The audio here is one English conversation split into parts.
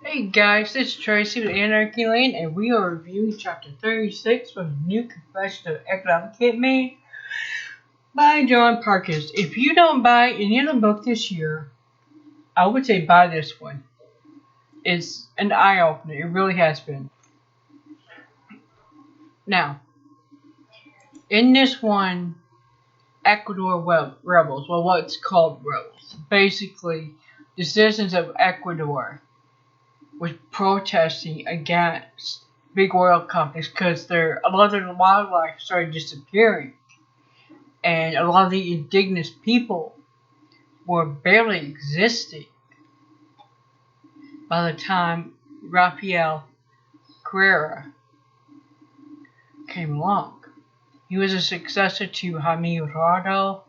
Hey guys, this is Tracy with Anarchy Lane, and we are reviewing Chapter 36 from the New Confession of Economic Hitman by John Parkes. If you don't buy any of the book this year, I would say buy this one. It's an eye-opener. It really has been. Now, in this one, Ecuador Rebels, well, what's called rebels, basically, the citizens of Ecuador was protesting against big oil companies because a lot of their wildlife started disappearing, and a lot of the indigenous people were barely existing by the time Rafael Correa came along. He was a successor to Jamie Roldo,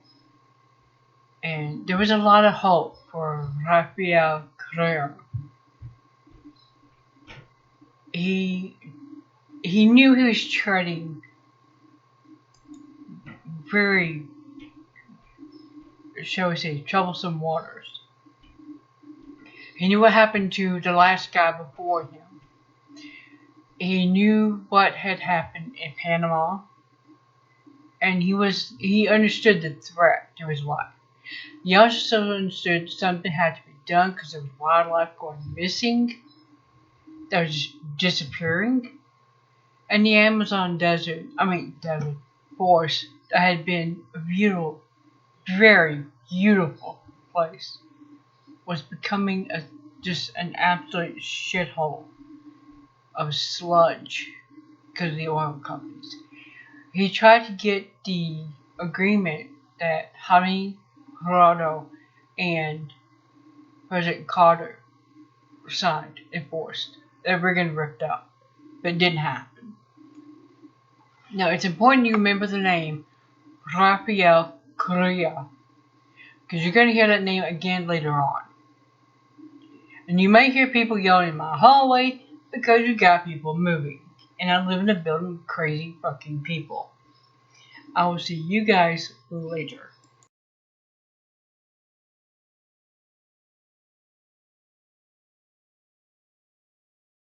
and there was a lot of hope for Rafael Correa. He knew he was treading very, shall we say, troublesome waters. He knew what happened to the last guy before him. He knew what had happened in Panama, and he understood the threat to his life. He also understood something had to be done because there was wildlife going missing, that was just disappearing, and the Amazon desert forest that had been a beautiful, very beautiful place was becoming just an absolute shithole of sludge because of the oil companies. He tried to get the agreement that Jaime Roldo and President Carter signed, enforced. They were going to rip up, but it didn't happen. Now, it's important you remember the name Rafael Correa, because you're going to hear that name again later on. And you may hear people yelling in my hallway because you got people moving. And I live in a building with crazy fucking people. I will see you guys later.